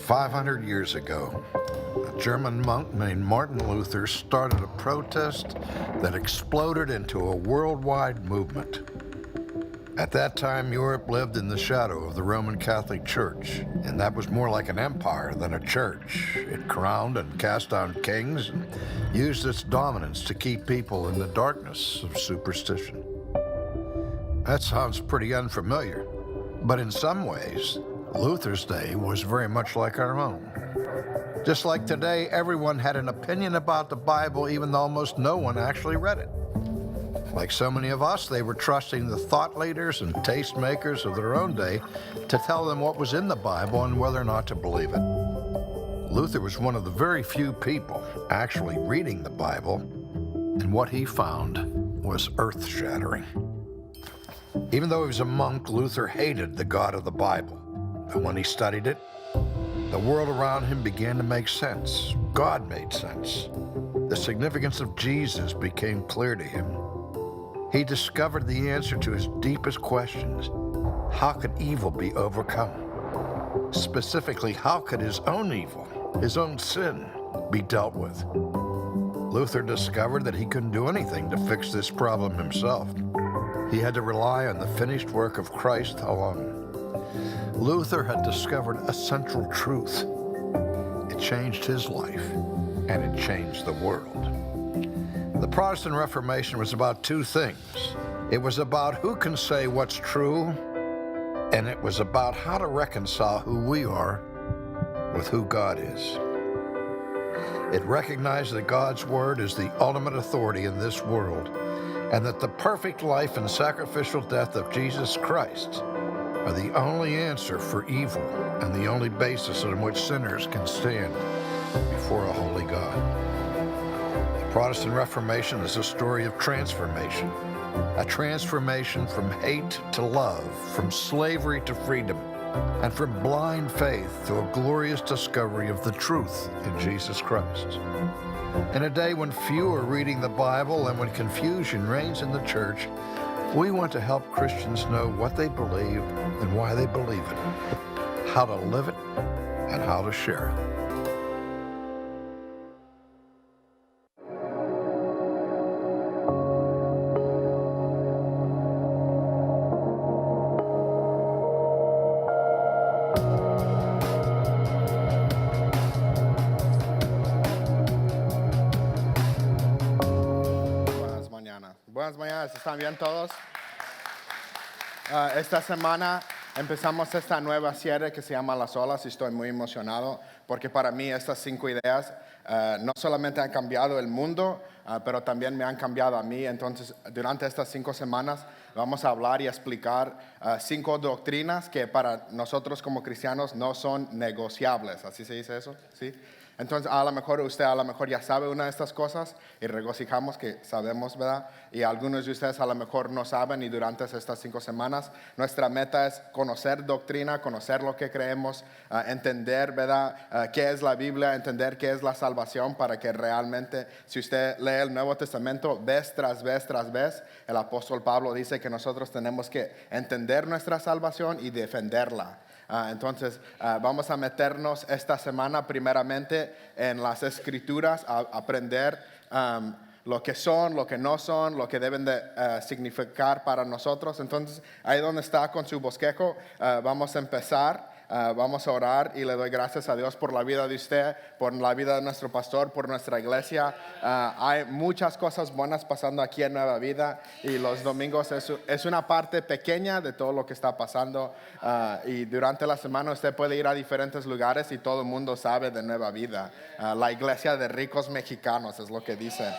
500 years ago, a German monk named Martin Luther started a protest that exploded into a worldwide movement. At that time, Europe lived in the shadow of the Roman Catholic Church, and that was more like an empire than a church. It crowned and cast down kings and used its dominance to keep people in the darkness of superstition. That sounds pretty unfamiliar, but in some ways, Luther's day was very much like our own. Just like today, everyone had an opinion about the Bible, even though almost no one actually read it. Like so many of us, they were trusting the thought leaders and tastemakers of their own day to tell them what was in the Bible and whether or not to believe it. Luther was one of the very few people actually reading the Bible, and what he found was earth-shattering. Even though he was a monk, Luther hated the God of the Bible. And when he studied it, the world around him began to make sense. God made sense. The significance of Jesus became clear to him. He discovered the answer to his deepest questions. How could evil be overcome? Specifically, how could his own evil, his own sin, be dealt with? Luther discovered that he couldn't do anything to fix this problem himself. He had to rely on the finished work of Christ alone. Luther had discovered a central truth. It changed his life, and it changed the world. The Protestant Reformation was about two things. It was about who can say what's true, and it was about how to reconcile who we are with who God is. It recognized that God's Word is the ultimate authority in this world, and that the perfect life and sacrificial death of Jesus Christ are the only answer for evil and the only basis on which sinners can stand before a holy God. The Protestant Reformation is a story of transformation, a transformation from hate to love, from slavery to freedom, and from blind faith to a glorious discovery of the truth in Jesus Christ. In a day when few are reading the Bible and when confusion reigns in the church, we want to help Christians know what they believe and why they believe it, how to live it, and how to share it. Buenas mañanas, ¿están bien todos? Esta semana empezamos esta nueva serie que se llama Las Olas y estoy muy emocionado porque para mí estas 5 ideas no solamente han cambiado el mundo, pero también me han cambiado a mí. Entonces, durante estas 5 semanas vamos a hablar y explicar 5 doctrinas que para nosotros como cristianos no son negociables. ¿Así se dice eso? ¿Sí? Entonces, a lo mejor usted ya sabe una de estas cosas y regocijamos que sabemos, ¿verdad? Y algunos de ustedes a lo mejor no saben y durante estas 5 semanas nuestra meta es conocer doctrina, conocer lo que creemos, entender, ¿verdad? Qué es la Biblia, entender qué es la salvación para que realmente, si usted lee el Nuevo Testamento, vez tras vez, el apóstol Pablo dice que nosotros tenemos que entender nuestra salvación y defenderla. Entonces, vamos a meternos esta semana primeramente en las Escrituras, a aprender lo que son, lo que no son, lo que deben de significar para nosotros. Entonces, ahí donde está con su bosquejo, vamos a empezar. Vamos a orar y le doy gracias a Dios por la vida de usted, por la vida de nuestro pastor, por nuestra iglesia. Hay muchas cosas buenas pasando aquí en Nueva Vida y los domingos es una parte pequeña de todo lo que está pasando. Y durante la semana usted puede ir a diferentes lugares y todo el mundo sabe de Nueva Vida. La iglesia de ricos mexicanos es lo que dicen.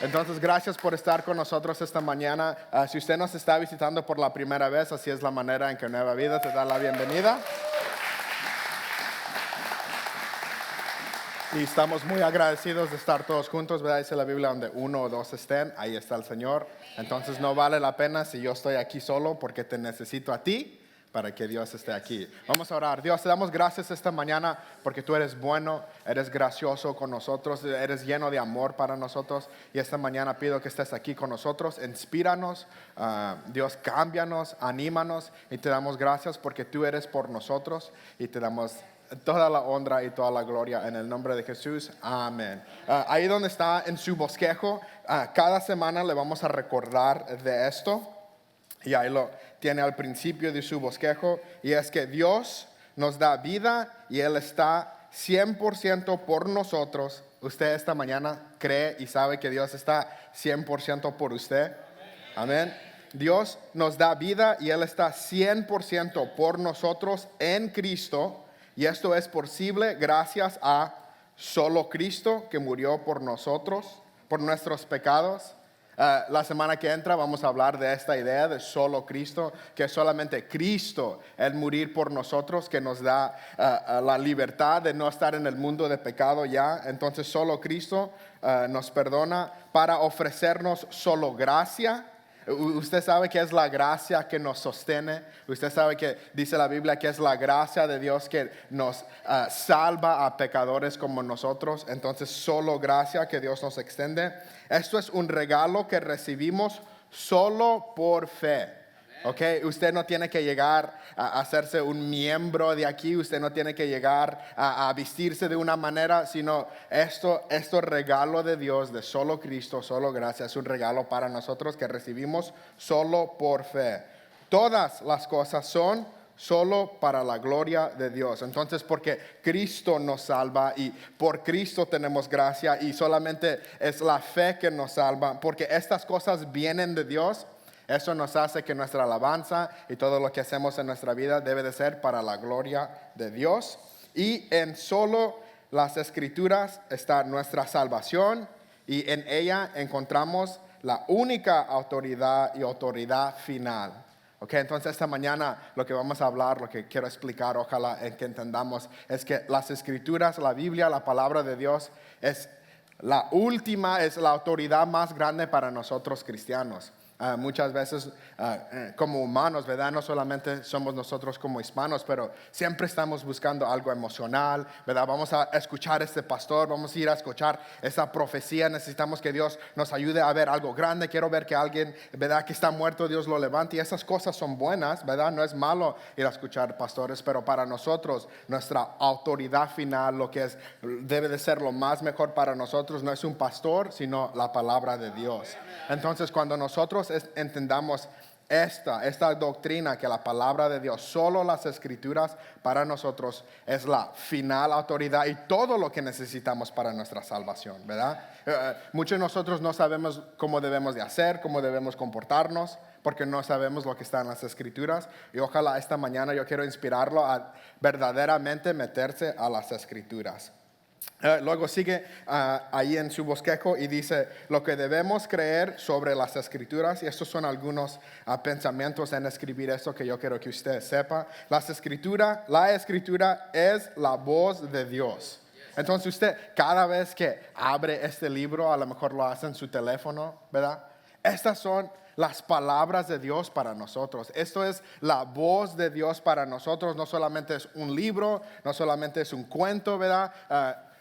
Entonces, gracias por estar con nosotros esta mañana. Si usted nos está visitando por la primera vez, así es la manera en que Nueva Vida te da la bienvenida. Y estamos muy agradecidos de estar todos juntos, ¿verdad? Dice la Biblia, donde 1 o 2 estén, ahí está el Señor. Entonces, no vale la pena si yo estoy aquí solo porque te necesito a ti para que Dios esté aquí. Vamos a orar. Dios, te damos gracias esta mañana porque tú eres bueno, eres gracioso con nosotros, eres lleno de amor para nosotros. Y esta mañana pido que estés aquí con nosotros. Inspíranos, Dios, cámbianos, anímanos. Y te damos gracias porque tú eres por nosotros. Y te damos toda la honra y toda la gloria en el nombre de Jesús. Amén. Ahí donde está en su bosquejo, cada semana le vamos a recordar de esto. Y ahí lo tiene al principio de su bosquejo. Y es que Dios nos da vida y Él está 100% por nosotros. ¿Usted esta mañana cree y sabe que Dios está 100% por usted? Amén. Dios nos da vida y Él está 100% por nosotros en Cristo. Y esto es posible gracias a solo Cristo que murió por nosotros, por nuestros pecados. La semana que entra vamos a hablar de esta idea de solo Cristo, que es solamente Cristo, el morir por nosotros, que nos da la libertad de no estar en el mundo de pecado ya. Entonces solo Cristo nos perdona para ofrecernos solo gracia. Usted sabe que es la gracia que nos sostiene. Usted sabe que dice la Biblia que es la gracia de Dios que nos salva a pecadores como nosotros. Entonces solo gracia que Dios nos extiende. Esto es un regalo que recibimos solo por fe. Okay, usted no tiene que llegar a hacerse un miembro de aquí, usted no tiene que llegar a vestirse de una manera, sino esto regalo de Dios, de solo Cristo, solo gracia, es un regalo para nosotros que recibimos solo por fe. Todas las cosas son solo para la gloria de Dios. Entonces, porque Cristo nos salva y por Cristo tenemos gracia y solamente es la fe que nos salva, porque estas cosas vienen de Dios. Eso nos hace que nuestra alabanza y todo lo que hacemos en nuestra vida debe de ser para la gloria de Dios. Y en solo las Escrituras está nuestra salvación y en ella encontramos la única autoridad y autoridad final. Okay, entonces esta mañana lo que vamos a hablar, lo que quiero explicar, ojalá en que entendamos, es que las Escrituras, la Biblia, la palabra de Dios es la última, es la autoridad más grande para nosotros cristianos. Muchas veces como humanos, ¿verdad? No solamente somos nosotros como hispanos, pero siempre estamos buscando algo emocional, ¿verdad? Vamos a escuchar a este pastor, vamos a ir a escuchar esa profecía, necesitamos que Dios nos ayude a ver algo grande, quiero ver que alguien, ¿verdad? Que está muerto, Dios lo levante, y esas cosas son buenas, ¿verdad? No es malo ir a escuchar pastores, pero para nosotros, nuestra autoridad final, lo que debe de ser lo más mejor para nosotros, no es un pastor, sino la palabra de Dios. Entonces, cuando nosotros entendamos esta doctrina que la palabra de Dios, solo las Escrituras para nosotros es la final autoridad y todo lo que necesitamos para nuestra salvación, ¿verdad? Muchos de nosotros no sabemos cómo debemos de hacer, cómo debemos comportarnos, porque no sabemos lo que está en las Escrituras. Y ojalá esta mañana yo quiero inspirarlo a verdaderamente meterse a las Escrituras. Luego sigue ahí en su bosquejo y dice lo que debemos creer sobre las Escrituras, y estos son algunos pensamientos en escribir esto que yo quiero que usted sepa. La Escritura es la voz de Dios. Entonces usted cada vez que abre este libro, a lo mejor lo hace en su teléfono, ¿verdad? Estas son las palabras de Dios para nosotros. Esto es la voz de Dios para nosotros. No solamente es un libro, no solamente es un cuento, ¿verdad?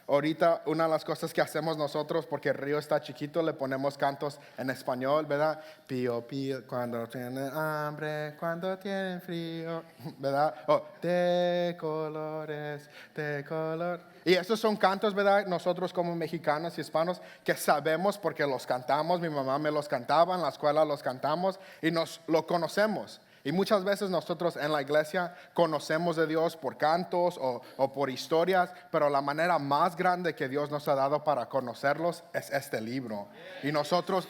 Ahorita una de las cosas que hacemos nosotros, porque el río está chiquito, le ponemos cantos en español, ¿verdad? Pío, pío, cuando tienen hambre, cuando tienen frío, ¿verdad? De colores, de color. Y esos son cantos, ¿verdad? Nosotros como mexicanos y hispanos que sabemos porque los cantamos. Mi mamá me los cantaba, en la escuela los cantamos y nos lo conocemos. Y muchas veces nosotros en la iglesia conocemos de Dios por cantos o por historias, pero la manera más grande que Dios nos ha dado para conocerlos es este libro. Y nosotros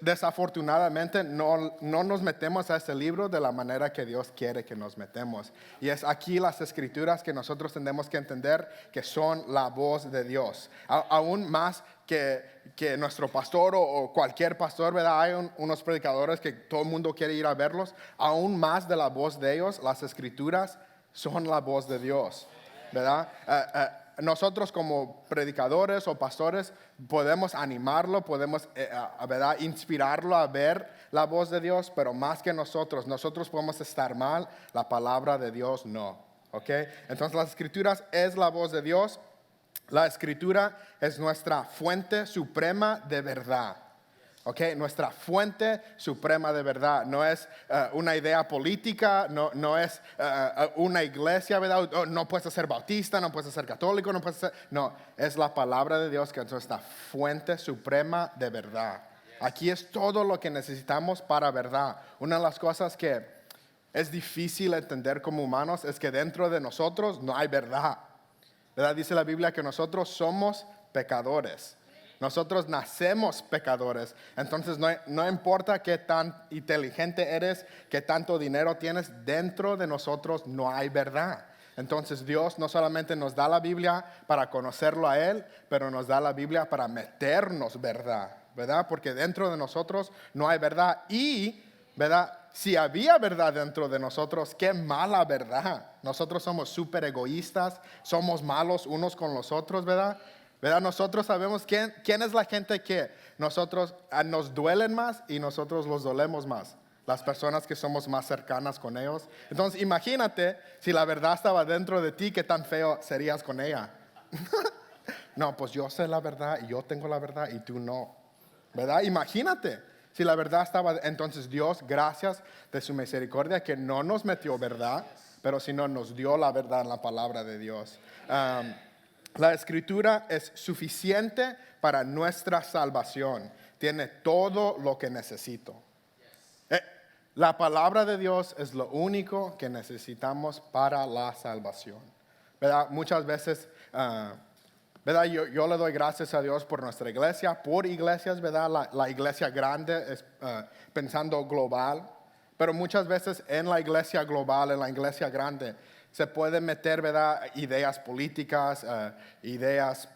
desafortunadamente no nos metemos a este libro de la manera que Dios quiere que nos metemos. Y es aquí las Escrituras que nosotros tenemos que entender que son la voz de Dios. Aún más que nuestro pastor o cualquier pastor, ¿verdad? Hay unos predicadores que todo el mundo quiere ir a verlos. Aún más de la voz de ellos, las Escrituras son la voz de Dios, ¿verdad? nosotros como predicadores o pastores podemos animarlo, podemos ¿verdad? Inspirarlo a ver la voz de Dios, pero más que nosotros podemos estar mal, la palabra de Dios no. ¿Ok? Entonces las escrituras es la voz de Dios. La escritura es nuestra fuente suprema de verdad. Okay, nuestra fuente suprema de verdad. No es una idea política, no es una iglesia, ¿verdad? No puedes ser bautista, no puedes ser católico, no puedes ser... No, es la palabra de Dios que es nuestra fuente suprema de verdad. Aquí es todo lo que necesitamos para verdad. Una de las cosas que es difícil entender como humanos es que dentro de nosotros no hay verdad. ¿Verdad? Dice la Biblia que nosotros somos pecadores. Nosotros nacemos pecadores, entonces no importa qué tan inteligente eres, qué tanto dinero tienes, dentro de nosotros no hay verdad. Entonces Dios no solamente nos da la Biblia para conocerlo a Él, pero nos da la Biblia para meternos verdad, ¿verdad? Porque dentro de nosotros no hay verdad y, ¿verdad? Si había verdad dentro de nosotros, qué mala verdad. Nosotros somos súper egoístas, somos malos unos con los otros, ¿verdad? ¿Verdad? Nosotros sabemos quién es la gente que nosotros nos duelen más y nosotros los dolemos más. Las personas que somos más cercanas con ellos. Entonces imagínate si la verdad estaba dentro de ti, qué tan feo serías con ella. No, pues yo sé la verdad y yo tengo la verdad y tú no. ¿Verdad? Imagínate si la verdad estaba. Entonces Dios, gracias de su misericordia, que no nos metió verdad, pero sino nos dio la verdad en la palabra de Dios. La escritura es suficiente para nuestra salvación. Tiene todo lo que necesito. La palabra de Dios es lo único que necesitamos para la salvación. ¿Verdad? Muchas veces, ¿verdad? Yo le doy gracias a Dios por nuestra iglesia, por iglesias, ¿verdad? La iglesia grande es pensando global. Pero muchas veces en la iglesia global, en la iglesia grande, se pueden meter, ¿verdad? Ideas políticas, ideas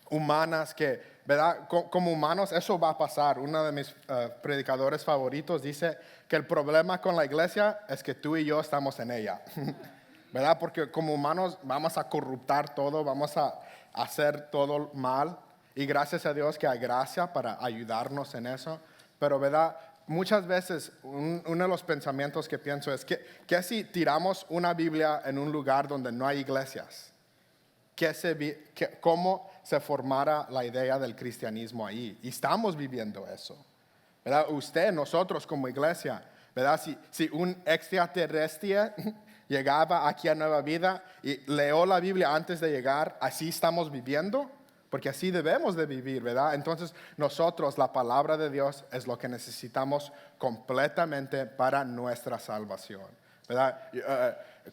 humanas que, ¿verdad? Como humanos eso va a pasar. Uno de mis predicadores favoritos dice que el problema con la iglesia es que tú y yo estamos en ella. ¿Verdad? Porque como humanos vamos a corruptar todo, vamos a hacer todo mal. Y gracias a Dios que hay gracia para ayudarnos en eso. Pero, ¿verdad? Muchas veces uno de los pensamientos que pienso es que si tiramos una Biblia en un lugar donde no hay iglesias, ¿cómo se formara la idea del cristianismo ahí? Y estamos viviendo eso, ¿verdad? Nosotros como iglesia, ¿verdad? Si un extraterrestre llegaba aquí a Nueva Vida y leyó la Biblia antes de llegar, así estamos viviendo. Porque así debemos de vivir, ¿verdad? Entonces nosotros, la palabra de Dios es lo que necesitamos completamente para nuestra salvación, ¿verdad?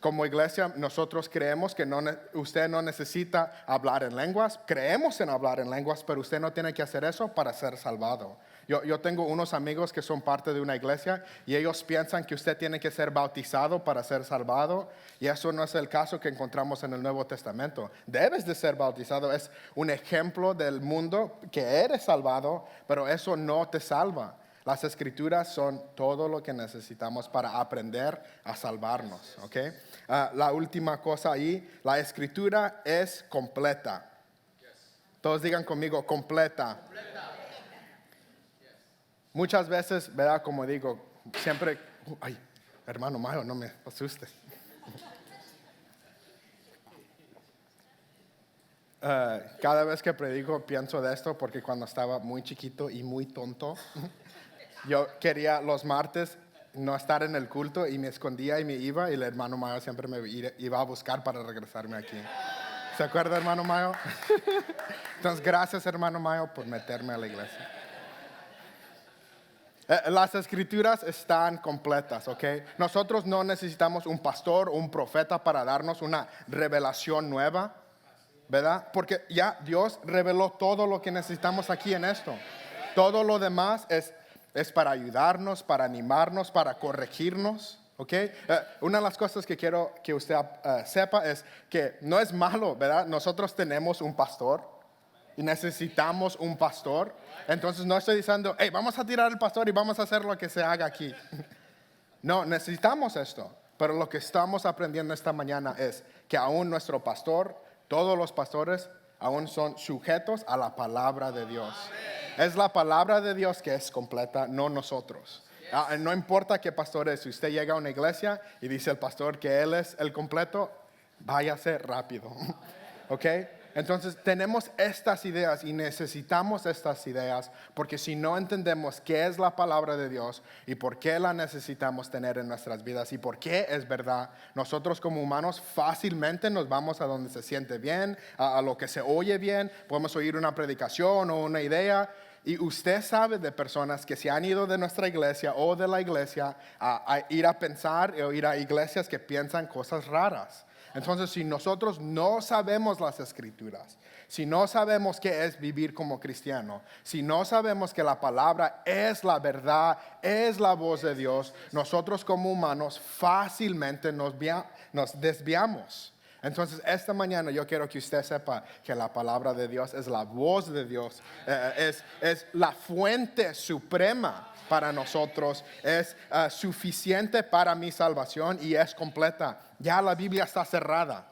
Como iglesia nosotros creemos que usted no necesita hablar en lenguas. Creemos en hablar en lenguas, pero usted no tiene que hacer eso para ser salvado. Yo tengo unos amigos que son parte de una iglesia y ellos piensan que usted tiene que ser bautizado para ser salvado, y eso no es el caso que encontramos en el Nuevo Testamento. Debes de ser bautizado, es un ejemplo del mundo que eres salvado, pero eso no te salva. Las escrituras son todo lo que necesitamos para aprender a salvarnos, ¿ok? La última cosa ahí, la escritura es completa. Todos digan conmigo, completa. Muchas veces, ¿verdad? Como digo, siempre, ay, hermano Mayo, no me asustes. Cada vez que predico pienso de esto porque cuando estaba muy chiquito y muy tonto, yo quería los martes no estar en el culto y me escondía y me iba, y el hermano Mayo siempre me iba a buscar para regresarme aquí. ¿Se acuerda, hermano Mayo? Entonces, gracias, hermano Mayo, por meterme a la iglesia. Las escrituras están completas, ¿ok? Nosotros no necesitamos un pastor o un profeta para darnos una revelación nueva, ¿verdad? Porque ya Dios reveló todo lo que necesitamos aquí en esto. Todo lo demás es para ayudarnos, para animarnos, para corregirnos, ¿ok? Una de las cosas que quiero que usted sepa es que no es malo, ¿verdad? Nosotros tenemos un pastor y necesitamos un pastor. Entonces no estoy diciendo, hey, vamos a tirar al pastor y vamos a hacer lo que se haga aquí. No, necesitamos esto. Pero lo que estamos aprendiendo esta mañana es que aún nuestro pastor Todos los pastores aún son sujetos a la palabra de Dios. Es la palabra de Dios que es completa, no nosotros. No importa qué pastor es, si usted llega a una iglesia y dice el pastor que él es el completo, váyase rápido. ¿Ok? Entonces tenemos estas ideas y necesitamos estas ideas porque si no entendemos qué es la palabra de Dios y por qué la necesitamos tener en nuestras vidas y por qué es verdad, nosotros como humanos fácilmente nos vamos a donde se siente bien, a lo que se oye bien, podemos oír una predicación o una idea. Y usted sabe de personas que se han ido de nuestra iglesia o de la iglesia a ir a pensar o ir a iglesias que piensan cosas raras. Entonces, si nosotros no sabemos las escrituras, si no sabemos qué es vivir como cristiano, si no sabemos que la palabra es la verdad, es la voz de Dios, nosotros como humanos fácilmente nos desviamos. Entonces, esta mañana yo quiero que usted sepa que la palabra de Dios es la voz de Dios, es la fuente suprema para nosotros, es suficiente para mi salvación y es completa. Ya la Biblia está cerrada.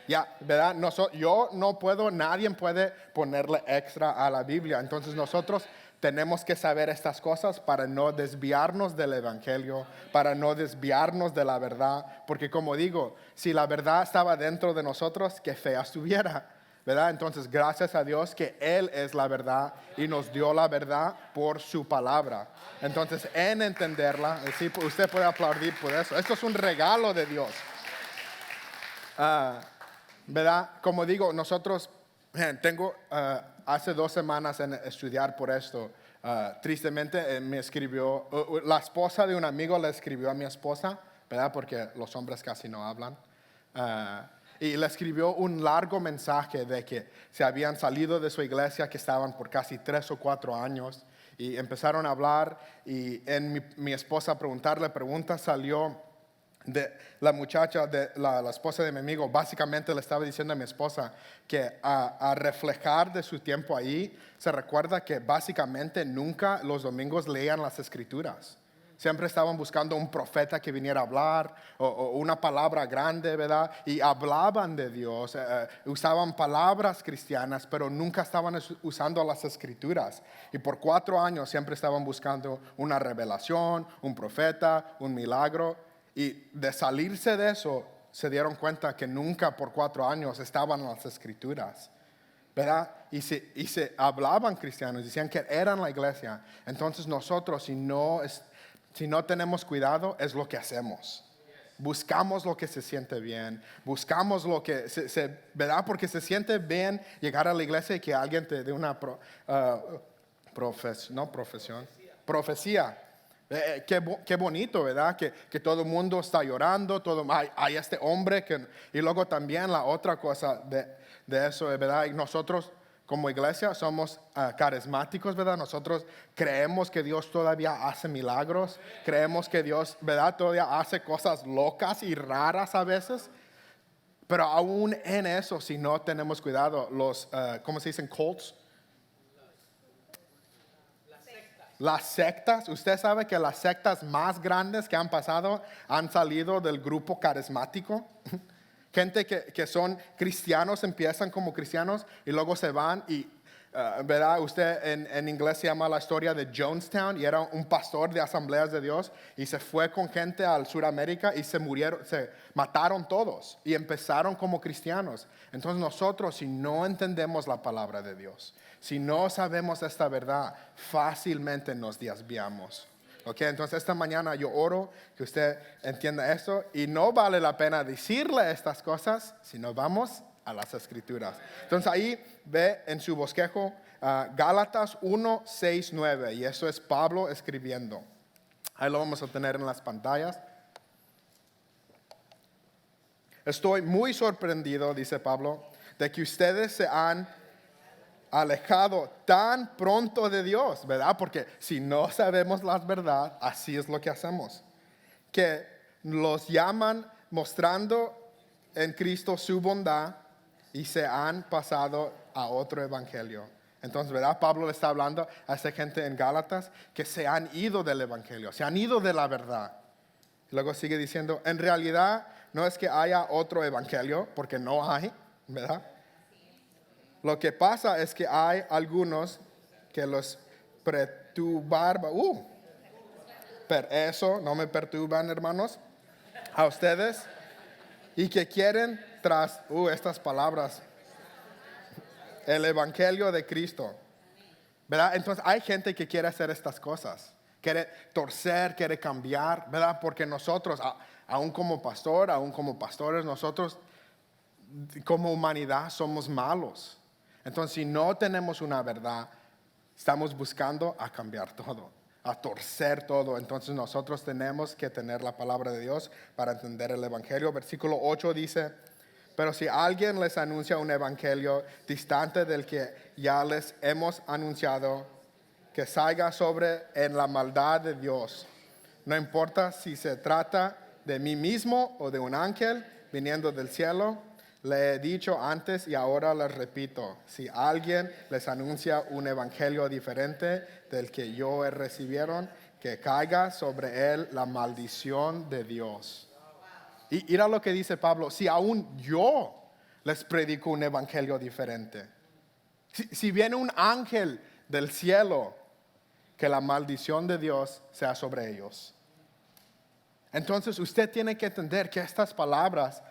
Ya, ¿verdad? Yo no puedo, nadie puede ponerle extra a la Biblia. Entonces nosotros tenemos que saber estas cosas para no desviarnos del Evangelio, para no desviarnos de la verdad. Porque como digo, si la verdad estaba dentro de nosotros, qué fea estuviera, ¿verdad? Entonces gracias a Dios que Él es la verdad y nos dio la verdad por su palabra. Entonces en entenderla, sí, usted puede aplaudir por eso. Esto es un regalo de Dios. ¿Verdad? Como digo, nosotros, tengo hace 2 semanas en estudiar por esto. Tristemente me escribió, la esposa de un amigo le escribió a mi esposa, ¿verdad? Porque los hombres casi no hablan. Y le escribió un largo mensaje de que se habían salido de su iglesia, que estaban por casi 3 o 4 años. Y empezaron a hablar y en mi esposa a preguntarle preguntas salió de la muchacha, de la esposa de mi amigo, básicamente le estaba diciendo a mi esposa que a reflejar de su tiempo ahí, se recuerda que básicamente nunca los domingos leían las escrituras. Siempre estaban buscando un profeta que viniera a hablar o una palabra grande, ¿verdad? Y hablaban de Dios, usaban palabras cristianas, pero nunca estaban usando las escrituras. Y por 4 años siempre estaban buscando una revelación, un profeta, un milagro. Y de salirse de eso, se dieron cuenta que nunca por 4 años estaban en las escrituras, ¿verdad? Y se hablaban cristianos, decían que eran la iglesia. Entonces nosotros, si no tenemos cuidado, es lo que hacemos. Buscamos lo que se siente bien, buscamos lo que, ¿verdad? Porque se siente bien llegar a la iglesia y que alguien te dé una profecía. Qué bonito, ¿verdad? Que todo el mundo está llorando, hay este hombre y luego también la otra cosa de eso, ¿verdad? Y nosotros como iglesia somos carismáticos, ¿verdad? Nosotros creemos que Dios todavía hace milagros, creemos que Dios, ¿verdad? Todavía hace cosas locas y raras a veces, pero aún en eso, si no tenemos cuidado, ¿cómo se dicen? Cults. Las sectas, usted sabe que las sectas más grandes que han pasado han salido del grupo carismático. Gente que son cristianos, empiezan como cristianos y luego se van y, ¿verdad? Usted en inglés se llama la historia de Jonestown y era un pastor de Asambleas de Dios y se fue con gente al Suramérica y se mataron todos y empezaron como cristianos. Entonces nosotros, si no entendemos la palabra de Dios, si no sabemos esta verdad, fácilmente nos desviamos. Okay, entonces esta mañana yo oro que usted entienda esto y no vale la pena decirle estas cosas si no vamos a las escrituras. Entonces ahí ve en su bosquejo Gálatas 1, 6, 9 y eso es Pablo escribiendo. Ahí lo vamos a tener en las pantallas. Estoy muy sorprendido, dice Pablo, de que ustedes se han alejado tan pronto de Dios, ¿verdad? Porque si no sabemos la verdad, así es lo que hacemos. Que los llaman mostrando en Cristo su bondad y se han pasado a otro evangelio. Entonces, ¿verdad? Pablo le está hablando a esa gente en Gálatas que se han ido del evangelio, se han ido de la verdad. Luego sigue diciendo, en realidad no es que haya otro evangelio, porque no hay. ¿verdad? Lo que pasa es que hay algunos que los perturban. Pero eso no me perturban, hermanos, a ustedes. Y que quieren tras estas palabras, el evangelio de Cristo, ¿verdad? Entonces hay gente que quiere hacer estas cosas, quiere torcer, quiere cambiar, ¿verdad? Porque nosotros, aún como pastor, aún como pastores, nosotros como humanidad somos malos. Entonces si no tenemos una verdad, estamos buscando a cambiar todo, a torcer todo. Entonces nosotros tenemos que tener la palabra de Dios para entender el evangelio. Versículo 8 dice: pero si alguien les anuncia un evangelio distante del que ya les hemos anunciado, que salga sobre en la maldad de Dios. No importa si se trata de mí mismo o de un ángel viniendo del cielo. Le he dicho antes y ahora les repito: si alguien les anuncia un evangelio diferente del que yo he recibido, que caiga sobre él la maldición de Dios. Y mira lo que dice Pablo: si aún yo les predico un evangelio diferente, si viene un ángel del cielo, que la maldición de Dios sea sobre ellos. Entonces usted tiene que entender que estas palabras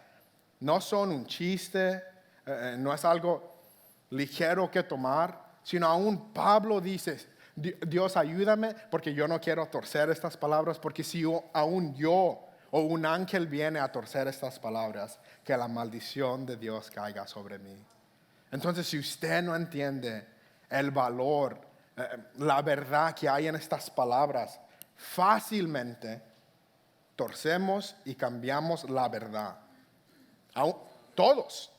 no son un chiste, no es algo ligero que tomar, sino aún Pablo dice: Dios, ayúdame, porque yo no quiero torcer estas palabras, porque si aún yo o un ángel viene a torcer estas palabras, que la maldición de Dios caiga sobre mí. Entonces, si usted no entiende el valor, la verdad que hay en estas palabras, fácilmente torcemos y cambiamos la verdad. Todos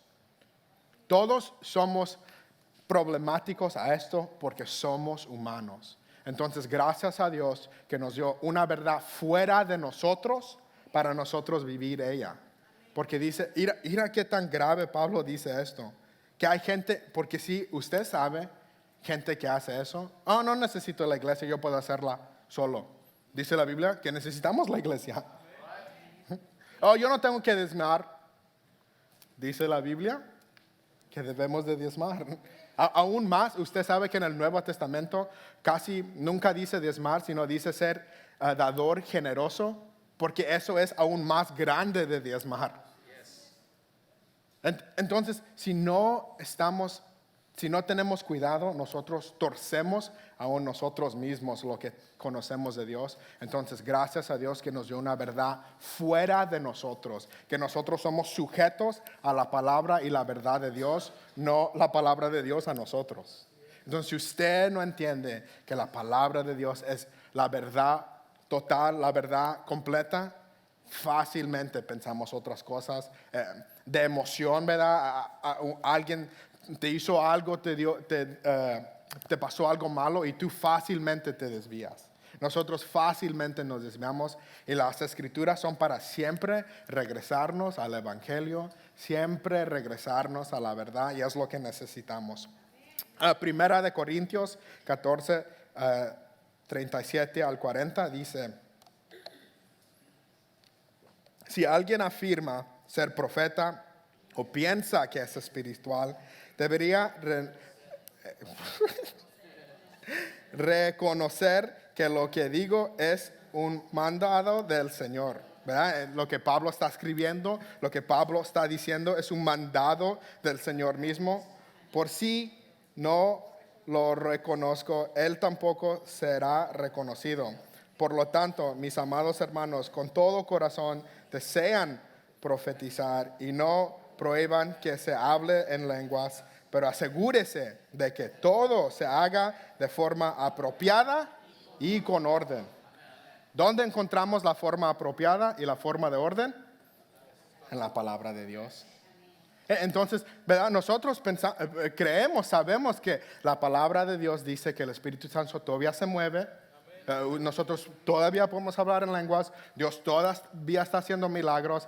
somos problemáticos a esto porque somos humanos. Entonces, gracias a Dios que nos dio una verdad fuera de nosotros para nosotros vivir ella. Porque dice, mira qué tan grave Pablo dice esto. Que hay gente, porque si usted sabe, gente que hace eso. No necesito la iglesia, yo puedo hacerla solo. Dice la Biblia que necesitamos la iglesia. Yo no tengo que diezmar. Dice la Biblia que debemos de diezmar. Aún más, usted sabe que en el Nuevo Testamento casi nunca dice diezmar, sino dice ser dador generoso, porque eso es aún más grande de diezmar. Entonces, si no tenemos cuidado, nosotros torcemos aún nosotros mismos lo que conocemos de Dios. Entonces, gracias a Dios que nos dio una verdad fuera de nosotros, que nosotros somos sujetos a la palabra y la verdad de Dios, no la palabra de Dios a nosotros. Entonces, si usted no entiende que la palabra de Dios es la verdad total, la verdad completa, fácilmente pensamos otras cosas de emoción, ¿verdad? Alguien te hizo algo, te pasó algo malo y tú fácilmente te desvías. Nosotros fácilmente nos desviamos y las escrituras son para siempre regresarnos al evangelio, siempre regresarnos a la verdad, y es lo que necesitamos. Primera de Corintios 14, 37 al 40 dice: si alguien afirma ser profeta o piensa que es espiritual, debería reconocer que lo que digo es un mandado del Señor, ¿verdad? Lo que Pablo está escribiendo, lo que Pablo está diciendo es un mandado del Señor mismo. Por si no lo reconozco, él tampoco será reconocido. Por lo tanto, mis amados hermanos, con todo corazón desean profetizar y no prohíban que se hable en lenguas, pero asegúrese de que todo se haga de forma apropiada y con orden. ¿Dónde encontramos la forma apropiada y la forma de orden? En la palabra de Dios. Entonces, ¿verdad? Nosotros sabemos que la palabra de Dios dice que el Espíritu Santo todavía se mueve. Nosotros todavía podemos hablar en lenguas. Dios todavía está haciendo milagros.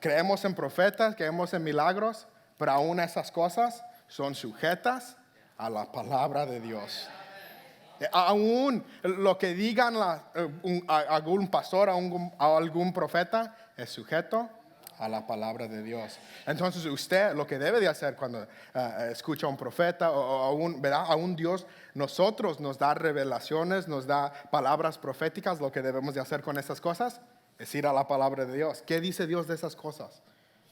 Creemos en profetas, creemos en milagros, pero aún esas cosas son sujetas a la palabra de Dios. Aún lo que digan algún pastor, a algún profeta, es sujeto a la palabra de Dios. Entonces usted lo que debe de hacer cuando escucha a un profeta ¿verdad? A un Dios, nosotros nos da revelaciones, nos da palabras proféticas. Lo que debemos de hacer con esas cosas es ir a la palabra de Dios. ¿Qué dice Dios de esas cosas?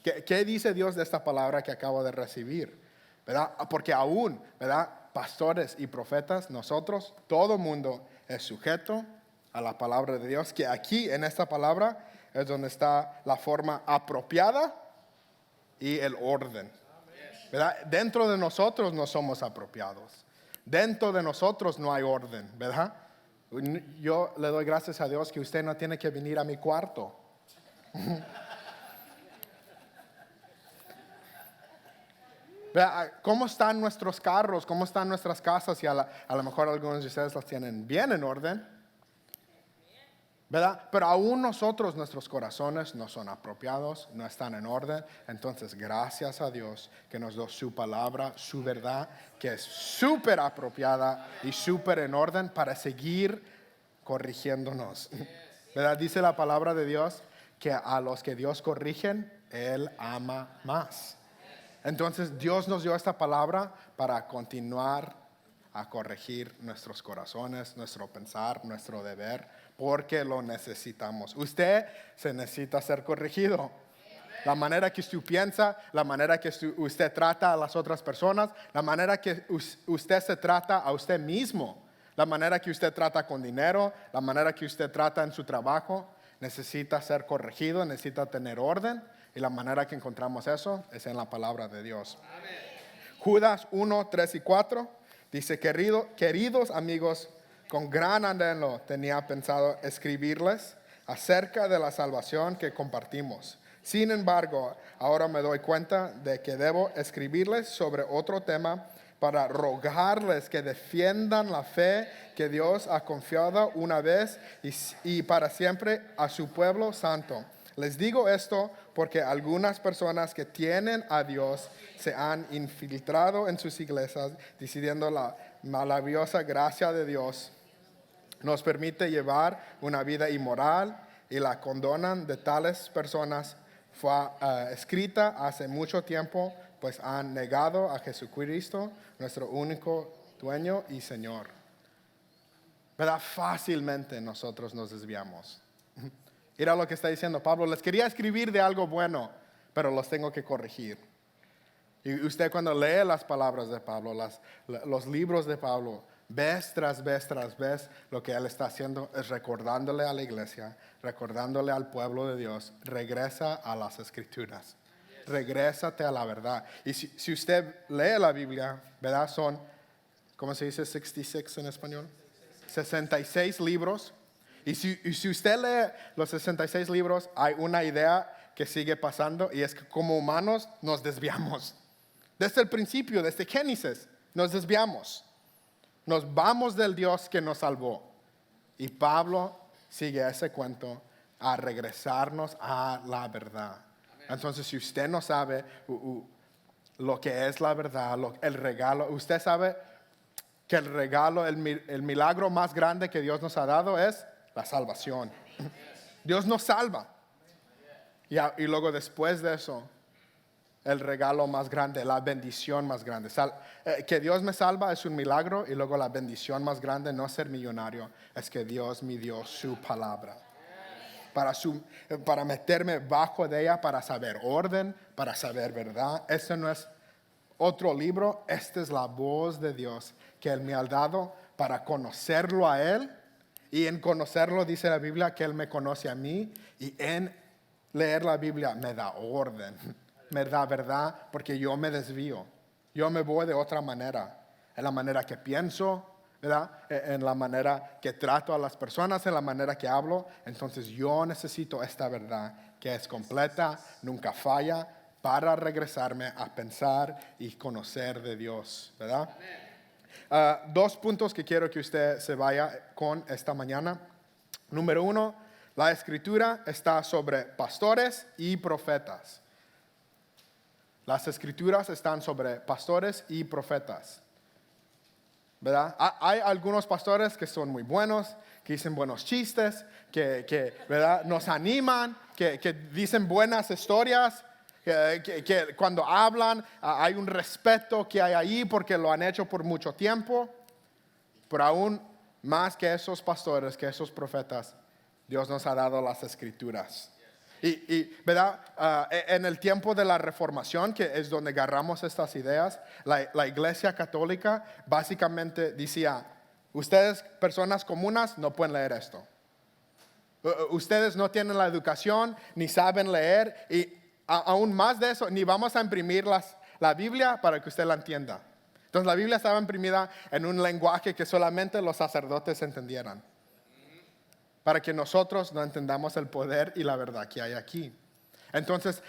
¿Qué dice Dios de esta palabra que acabo de recibir? ¿Verdad? Porque aún, ¿verdad? Pastores y profetas, nosotros, todo mundo es sujeto a la palabra de Dios, que aquí en esta palabra es donde está la forma apropiada y el orden. ¿Verdad? Dentro de nosotros no somos apropiados. Dentro de nosotros no hay orden, ¿verdad? Yo le doy gracias a Dios que usted no tiene que venir a mi cuarto. ¿Cómo están nuestros carros? ¿Cómo están nuestras casas? Y a lo mejor algunos de ustedes las tienen bien en orden, ¿verdad? Pero aún nosotros, nuestros corazones no son apropiados, no están en orden. Entonces, gracias a Dios que nos dio su palabra, su verdad, que es súper apropiada y súper en orden para seguir corrigiéndonos. ¿Verdad? Dice la palabra de Dios que a los que Dios corrigen, Él ama más. Entonces Dios nos dio esta palabra para continuar a corregir nuestros corazones, nuestro pensar, nuestro deber, porque lo necesitamos. Usted se necesita ser corregido. La manera que usted piensa, la manera que usted trata a las otras personas, la manera que usted se trata a usted mismo, la manera que usted trata con dinero, la manera que usted trata en su trabajo, necesita ser corregido, necesita tener orden. Y la manera que encontramos eso es en la palabra de Dios. Amén. Judas 1, 3 y 4 dice, queridos amigos, con gran anhelo tenía pensado escribirles acerca de la salvación que compartimos. Sin embargo, ahora me doy cuenta de que debo escribirles sobre otro tema para rogarles que defiendan la fe que Dios ha confiado una vez y para siempre a su pueblo santo. Les digo esto porque algunas personas que tienen a Dios se han infiltrado en sus iglesias, decidiendo la maravillosa gracia de Dios nos permite llevar una vida inmoral y la condonan de tales personas. Fue escrita hace mucho tiempo, pues han negado a Jesucristo, nuestro único dueño y Señor. ¿Verdad? Fácilmente nosotros nos desviamos. Mira lo que está diciendo Pablo. Les quería escribir de algo bueno, pero los tengo que corregir. Y usted cuando lee las palabras de Pablo, los libros de Pablo, vez tras vez, lo que él está haciendo es recordándole a la iglesia, recordándole al pueblo de Dios, regresa a las escrituras, regrésate a la verdad. Y si usted lee la Biblia, ¿verdad? Son, ¿cómo se dice 66 en español? 66 libros. Y si usted lee los 66 libros, hay una idea que sigue pasando y es que como humanos nos desviamos. Desde el principio, desde Génesis, nos desviamos. Nos vamos del Dios que nos salvó. Y Pablo sigue ese cuento a regresarnos a la verdad. Entonces, si usted no sabe lo que es la verdad, el regalo, usted sabe que el regalo, el milagro más grande que Dios nos ha dado es la salvación. Dios nos salva. Y luego después de eso, el regalo más grande, la bendición más grande. Que Dios me salva es un milagro y luego la bendición más grande, no ser millonario, es que Dios me dio su palabra. Para meterme bajo de ella, para saber orden, para saber verdad. Este no es otro libro, esta es la voz de Dios que Él me ha dado para conocerlo a Él. Y en conocerlo dice la Biblia que Él me conoce a mí. Y en leer la Biblia me da orden, me da verdad, porque yo me desvío. Yo me voy de otra manera. En la manera que pienso, ¿verdad? En la manera que trato a las personas, en la manera que hablo. Entonces yo necesito esta verdad que es completa, nunca falla, para regresarme a pensar y conocer de Dios, ¿verdad? Dos puntos que quiero que usted se vaya con esta mañana. Número 1, la escritura está sobre pastores y profetas. Las escrituras están sobre pastores y profetas. ¿verdad? Hay algunos pastores que son muy buenos, que dicen buenos chistes, ¿verdad? Nos animan, que dicen buenas historias, que cuando hablan hay un respeto que hay ahí porque lo han hecho por mucho tiempo. Pero aún más que esos pastores, que esos profetas, Dios nos ha dado las escrituras. ¿Verdad? En el tiempo de la Reformación, que es donde agarramos estas ideas, la Iglesia Católica básicamente decía, ustedes, personas comunes, no pueden leer esto. Ustedes no tienen la educación, ni saben leer, y aún más de eso, ni vamos a imprimir la Biblia para que usted la entienda. Entonces la Biblia estaba imprimida en un lenguaje que solamente los sacerdotes entendieran, para que nosotros no entendamos el poder y la verdad que hay aquí. Entonces,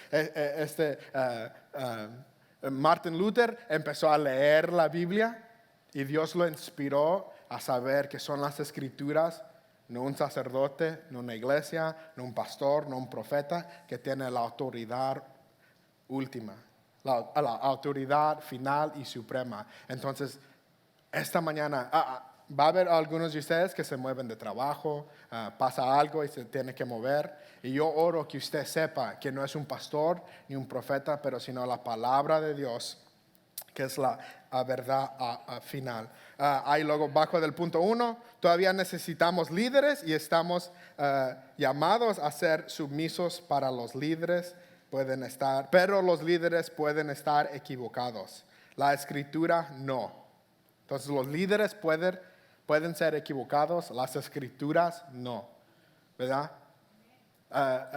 Martin Luther empezó a leer la Biblia y Dios lo inspiró a saber que son las escrituras, no un sacerdote, no una iglesia, no un pastor, no un profeta, que tiene la autoridad última, la autoridad final y suprema. Entonces, esta mañana va a haber algunos de ustedes que se mueven de trabajo, pasa algo y se tiene que mover. Y yo oro que usted sepa que no es un pastor ni un profeta, pero sino la palabra de Dios, que es la verdad final. Ahí luego bajo del punto 1, todavía necesitamos líderes y estamos llamados a ser sumisos para los líderes. Pero los líderes pueden estar equivocados. La escritura no. Entonces los líderes pueden ser equivocados, las escrituras no, ¿verdad?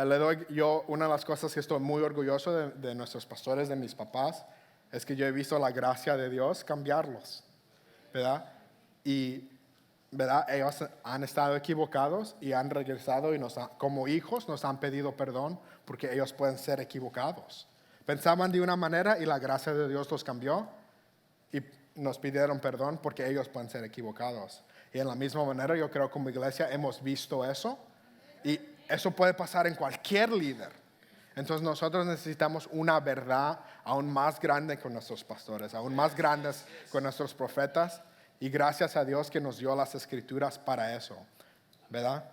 Le doy yo una de las cosas que estoy muy orgulloso de nuestros pastores, de mis papás, es que yo he visto la gracia de Dios cambiarlos, ¿verdad? Y, ¿verdad? Ellos han estado equivocados y han regresado y como hijos nos han pedido perdón porque ellos pueden ser equivocados. Pensaban de una manera y la gracia de Dios los cambió y nos pidieron perdón porque ellos pueden ser equivocados. Y en la misma manera yo creo que como iglesia hemos visto eso y eso puede pasar en cualquier líder. Entonces nosotros necesitamos una verdad aún más grande con nuestros pastores, aún más grandes con nuestros profetas, y gracias a Dios que nos dio las escrituras para eso, ¿verdad?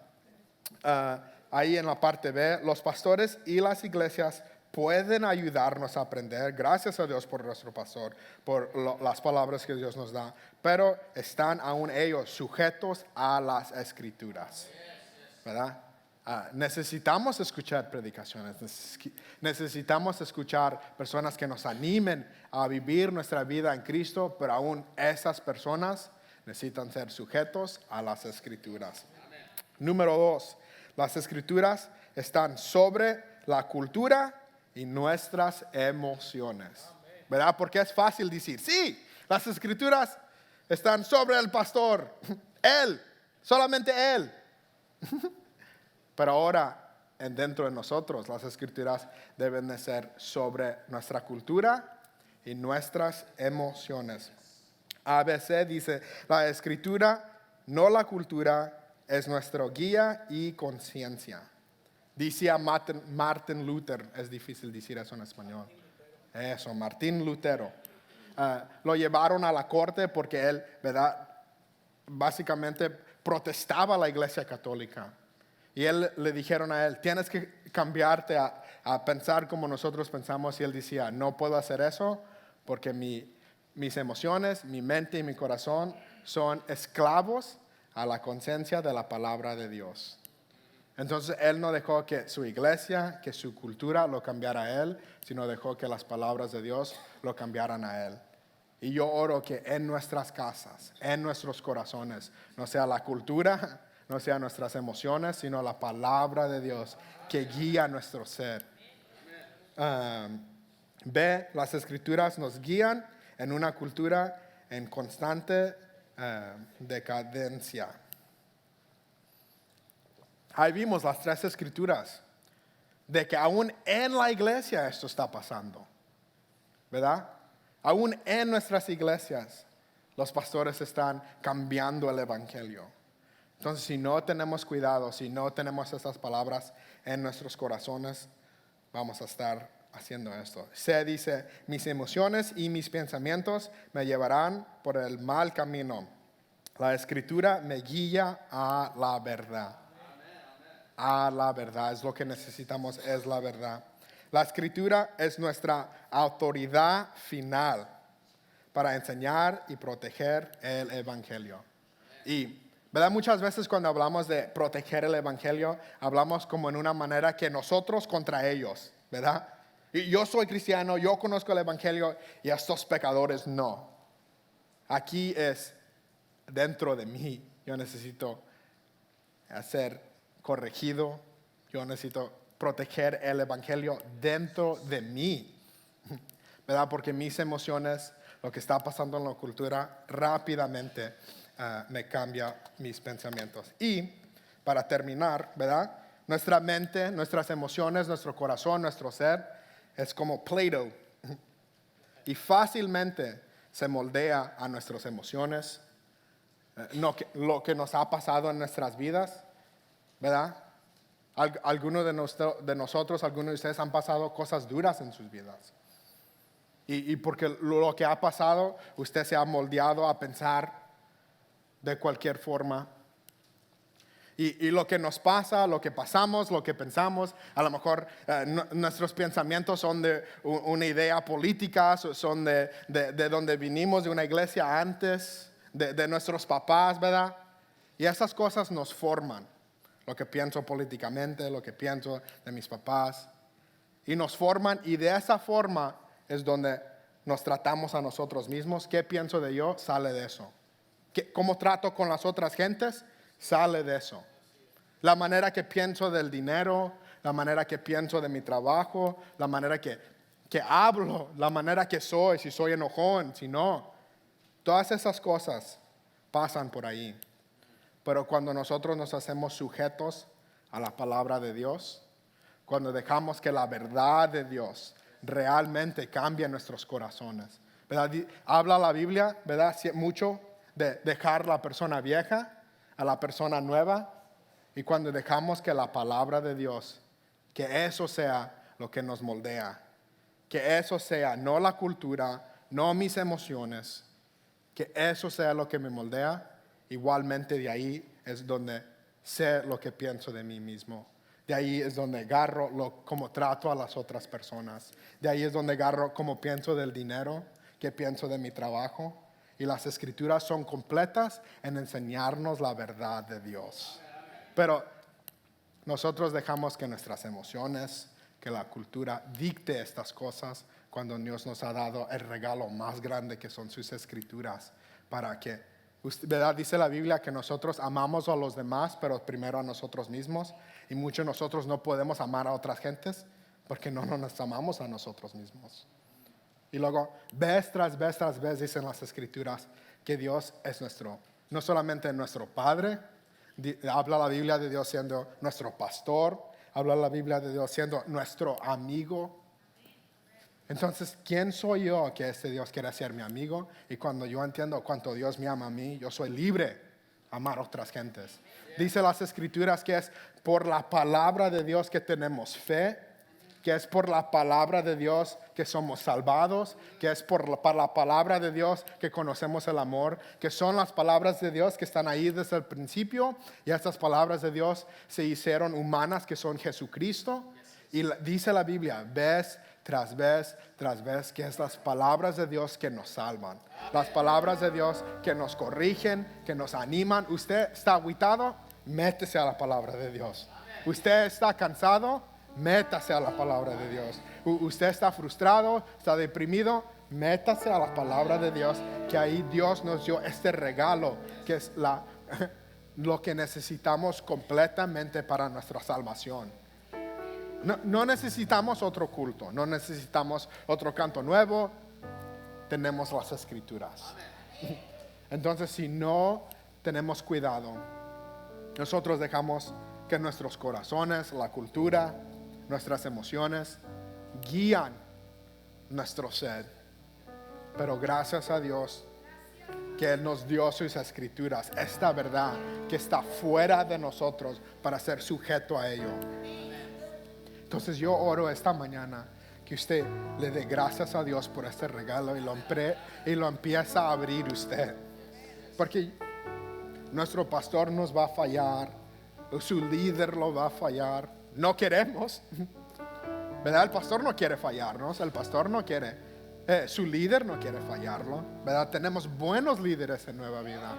Ahí en la parte B, los pastores y las iglesias pueden ayudarnos a aprender, gracias a Dios por nuestro pastor, por las palabras que Dios nos da, pero están aún ellos sujetos a las escrituras, ¿verdad? Necesitamos escuchar predicaciones, necesitamos escuchar personas que nos animen a vivir nuestra vida en Cristo, pero aún esas personas necesitan ser sujetos a las escrituras. Número 2, las escrituras están sobre la cultura y nuestras emociones, ¿verdad? Porque es fácil decir, sí, las escrituras están sobre el pastor, él, solamente él. Pero ahora, dentro de nosotros, las escrituras deben de ser sobre nuestra cultura y nuestras emociones. ABC dice, la escritura, no la cultura, es nuestro guía y conciencia. Decía Martin Luther, es difícil decir eso en español. Eso, Martín Lutero. Lo llevaron a la corte porque él, ¿verdad? Básicamente protestaba a la iglesia católica. Y le dijeron a él, tienes que cambiarte a pensar como nosotros pensamos. Y él decía, no puedo hacer eso porque mis emociones, mi mente y mi corazón son esclavos a la conciencia de la palabra de Dios. Entonces él no dejó que su iglesia, que su cultura lo cambiara a él, sino dejó que las palabras de Dios lo cambiaran a él. Y yo oro que en nuestras casas, en nuestros corazones, no sea la cultura, no sean nuestras emociones, sino la palabra de Dios que guía nuestro ser. B, las escrituras nos guían en una cultura en constante decadencia. Ahí vimos las 3 escrituras de que aún en la iglesia esto está pasando, ¿verdad? Aún en nuestras iglesias los pastores están cambiando el evangelio. Entonces, si no tenemos cuidado, si no tenemos esas palabras en nuestros corazones, vamos a estar haciendo esto. Se dice, mis emociones y mis pensamientos me llevarán por el mal camino. La escritura me guía a la verdad. A la verdad, es lo que necesitamos, es la verdad. La escritura es nuestra autoridad final para enseñar y proteger el evangelio. Y, ¿verdad? Muchas veces cuando hablamos de proteger el evangelio, hablamos como en una manera que nosotros contra ellos, ¿verdad? Y yo soy cristiano, yo conozco el evangelio y estos pecadores no. Aquí es dentro de mí. Yo necesito ser corregido, yo necesito proteger el evangelio dentro de mí, ¿verdad? Porque mis emociones, lo que está pasando en la cultura, rápidamente me cambia mis pensamientos. Y para terminar, ¿verdad? Nuestra mente, nuestras emociones, nuestro corazón, nuestro ser, es como Play-Doh. Y fácilmente se moldea a nuestras emociones, lo que nos ha pasado en nuestras vidas, ¿verdad? Algunos de nosotros, algunos de ustedes han pasado cosas duras en sus vidas. Y porque lo que ha pasado, usted se ha moldeado a pensar de cualquier forma. Y lo que nos pasa, lo que pasamos, lo que pensamos, a lo mejor nuestros pensamientos son de una idea política, son de donde vinimos, de una iglesia antes, de nuestros papás, ¿verdad? Y esas cosas nos forman. Lo que pienso políticamente, lo que pienso de mis papás. Y nos forman, y de esa forma es donde nos tratamos a nosotros mismos. ¿Qué pienso de yo? Sale de eso. ¿Cómo trato con las otras gentes? Sale de eso. La manera que pienso del dinero, la manera que pienso de mi trabajo, la manera que hablo, la manera que soy, si soy enojón, si no. Todas esas cosas pasan por ahí. Pero cuando nosotros nos hacemos sujetos a la palabra de Dios, cuando dejamos que la verdad de Dios realmente cambie nuestros corazones, ¿verdad? Habla la Biblia, ¿verdad? Mucho de dejar la persona vieja a la persona nueva. Y cuando dejamos que la palabra de Dios, que eso sea lo que nos moldea, que eso sea no la cultura, no mis emociones, que eso sea lo que me moldea, igualmente de ahí es donde sé lo que pienso de mí mismo. De ahí es donde agarro cómo trato a las otras personas. De ahí es donde agarro cómo pienso del dinero, qué pienso de mi trabajo. Y las escrituras son completas en enseñarnos la verdad de Dios. Pero nosotros dejamos que nuestras emociones, que la cultura dicte estas cosas cuando Dios nos ha dado el regalo más grande que son sus escrituras para que, ¿verdad? Dice la Biblia que nosotros amamos a los demás, pero primero a nosotros mismos. Y muchos de nosotros no podemos amar a otras gentes porque no nos amamos a nosotros mismos. Y luego, vez tras vez, dicen las escrituras que Dios es no solamente nuestro Padre. Habla la Biblia de Dios siendo nuestro pastor. Habla la Biblia de Dios siendo nuestro amigo. Entonces, ¿quién soy yo que este Dios quiera ser mi amigo? Y cuando yo entiendo cuánto Dios me ama a mí, yo soy libre a amar a otras gentes. Dice las escrituras que es por la palabra de Dios que tenemos fe, que es por la palabra de Dios que somos salvados, que es por la palabra de Dios que conocemos el amor, que son las palabras de Dios que están ahí desde el principio, y estas palabras de Dios se hicieron humanas, que son Jesucristo. Y dice la Biblia, vez tras vez, que es las palabras de Dios que nos salvan, las palabras de Dios que nos corrigen, que nos animan. Usted está agüitado, métese a la palabra de Dios. Usted está cansado, métase a la palabra de Dios. Usted está frustrado, está deprimido, métase a la palabra de Dios, que ahí Dios nos dio este regalo, que es lo que necesitamos completamente para nuestra salvación. No necesitamos otro culto, no necesitamos otro canto nuevo, tenemos las escrituras. Entonces, si no tenemos cuidado, nosotros dejamos que nuestros corazones, la cultura, nuestras emociones guían nuestro ser. Pero gracias a Dios que Él nos dio sus escrituras, esta verdad que está fuera de nosotros para ser sujeto a ello. Entonces yo oro esta mañana que usted le dé gracias a Dios por este regalo y lo empieza a abrir usted. Porque nuestro pastor nos va a fallar, su líder lo va a fallar. No queremos, ¿verdad? El pastor no quiere fallarnos, el pastor no quiere, su líder no quiere fallarlo, ¿verdad? Tenemos buenos líderes en Nueva Vida.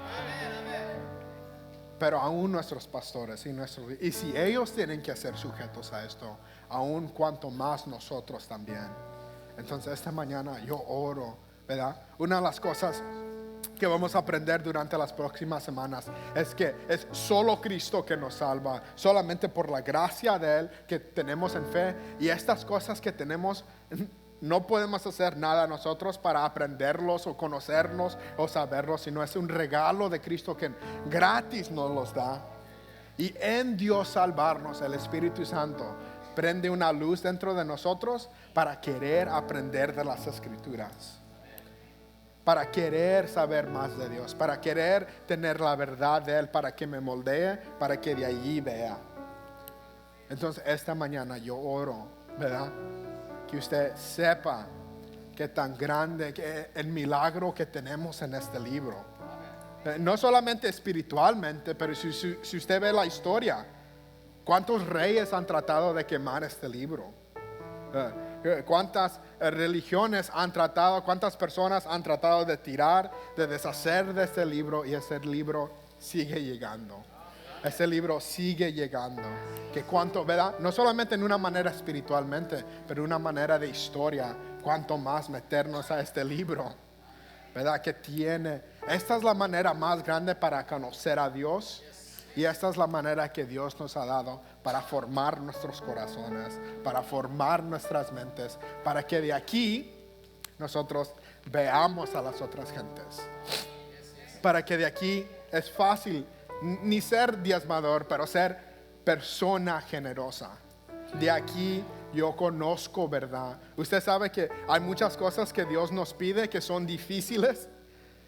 Pero aún nuestros pastores y si ellos tienen que ser sujetos a esto, aún cuanto más nosotros también. Entonces esta mañana yo oro, ¿verdad? Una de las cosas que vamos a aprender durante las próximas semanas es que es solo Cristo que nos salva, solamente por la gracia de Él que tenemos en fe, y estas cosas que tenemos no podemos hacer nada nosotros para aprenderlos o conocernos o saberlos, sino es un regalo de Cristo que gratis nos los da. Y en Dios salvarnos, el Espíritu Santo prende una luz dentro de nosotros para querer aprender de las Escrituras, para querer saber más de Dios, para querer tener la verdad de Él, para que me moldee, para que de allí vea. Entonces esta mañana yo oro, ¿verdad? Que usted sepa que tan grande que el milagro que tenemos en este libro. No solamente espiritualmente, pero si usted ve la historia, ¿cuántos reyes han tratado de quemar este libro? ¿Cuántas religiones han tratado, cuántas personas han tratado de tirar, de deshacer de este libro? Y ese libro sigue llegando. Ese libro sigue llegando. Que cuanto, ¿verdad? No solamente en una manera espiritualmente, pero una manera de historia. Cuanto más meternos a este libro, ¿verdad? Que tiene. Esta es la manera más grande para conocer a Dios. Y esta es la manera que Dios nos ha dado para formar nuestros corazones, para formar nuestras mentes, para que de aquí nosotros veamos a las otras gentes. Para que de aquí es fácil ni ser diezmador, pero ser persona generosa. De aquí yo conozco verdad. Usted sabe que hay muchas cosas que Dios nos pide que son difíciles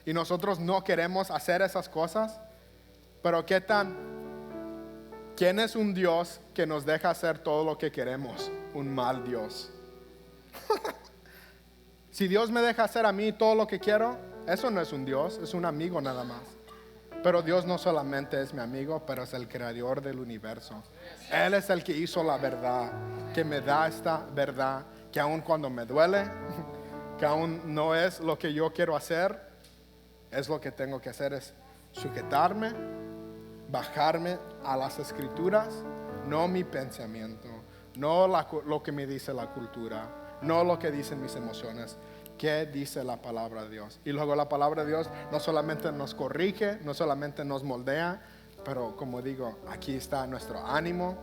y nosotros no queremos hacer esas cosas. Pero ¿quién es un Dios que nos deja hacer todo lo que queremos? Un mal Dios. Si Dios me deja hacer a mí todo lo que quiero, eso no es un Dios, es un amigo nada más. Pero Dios no solamente es mi amigo, pero es el creador del universo. Él es el que hizo la verdad, que me da esta verdad, que aun cuando me duele, que aún no es lo que yo quiero hacer, es lo que tengo que hacer, es sujetarme, bajarme a las Escrituras, no mi pensamiento, no lo que me dice la cultura, no lo que dicen mis emociones. ¿Qué dice la palabra de Dios? Y luego la palabra de Dios no solamente nos corrige, no solamente nos moldea, pero como digo, aquí está nuestro ánimo,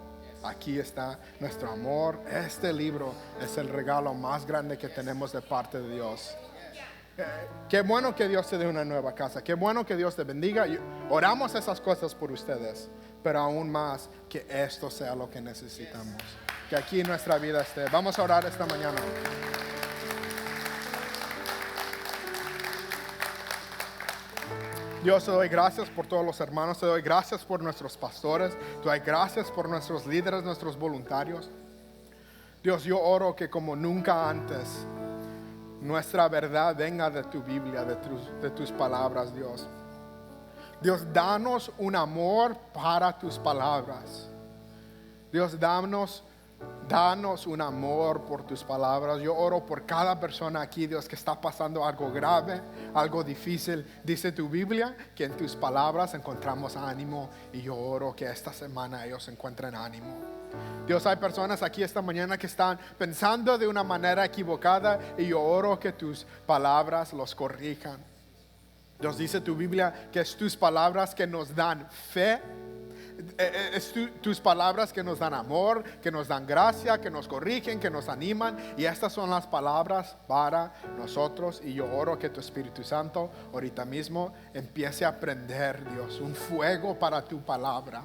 aquí está nuestro amor. Este libro es el regalo más grande que tenemos de parte de Dios. Qué bueno que Dios te dé una nueva casa, qué bueno que Dios te bendiga. Oramos esas cosas por ustedes, pero aún más que esto sea lo que necesitamos, que aquí nuestra vida esté. Vamos a orar esta mañana. Dios, te doy gracias por todos los hermanos, te doy gracias por nuestros pastores, te doy gracias por nuestros líderes, nuestros voluntarios. Dios, yo oro que como nunca antes nuestra verdad venga de tu Biblia, de tus palabras, Dios. Dios, danos un amor para tus palabras. Dios, danos un amor por tus palabras. Yo oro por cada persona aquí, Dios, que está pasando algo grave, algo difícil. Dice tu Biblia que en tus palabras encontramos ánimo, y yo oro que esta semana ellos encuentren ánimo. Dios, hay personas aquí esta mañana que están pensando de una manera equivocada, y yo oro que tus palabras los corrijan. Dios, dice tu Biblia que es tus palabras que nos dan fe, es tus palabras que nos dan amor, que nos dan gracia, que nos corrigen, que nos animan, y estas son las palabras para nosotros. Y yo oro que tu Espíritu Santo ahorita mismo empiece a prender, Dios, un fuego para tu palabra.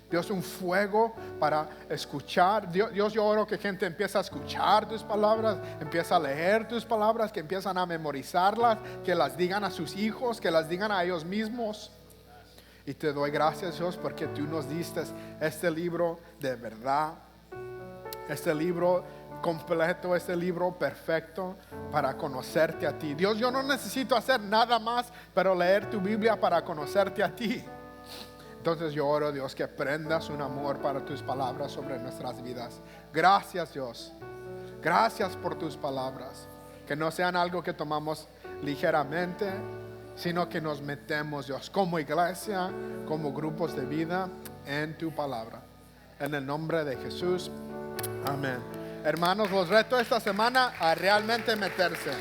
Dios, un fuego para escuchar. Dios, yo oro que gente empiece a escuchar tus palabras, empieza a leer tus palabras, que empiezan a memorizarlas, que las digan a sus hijos, que las digan a ellos mismos. Y te doy gracias, Dios, porque tú nos diste este libro de verdad, este libro completo, este libro perfecto para conocerte a ti. Dios, yo no necesito hacer nada más, pero leer tu Biblia para conocerte a ti. Entonces yo oro, Dios, que prendas un amor para tus palabras sobre nuestras vidas. Gracias, Dios. Gracias por tus palabras. Que no sean algo que tomamos ligeramente, sino que nos metemos, Dios, como iglesia, como grupos de vida, en tu palabra. En el nombre de Jesús. Amén. Hermanos, los reto esta semana a realmente meterse.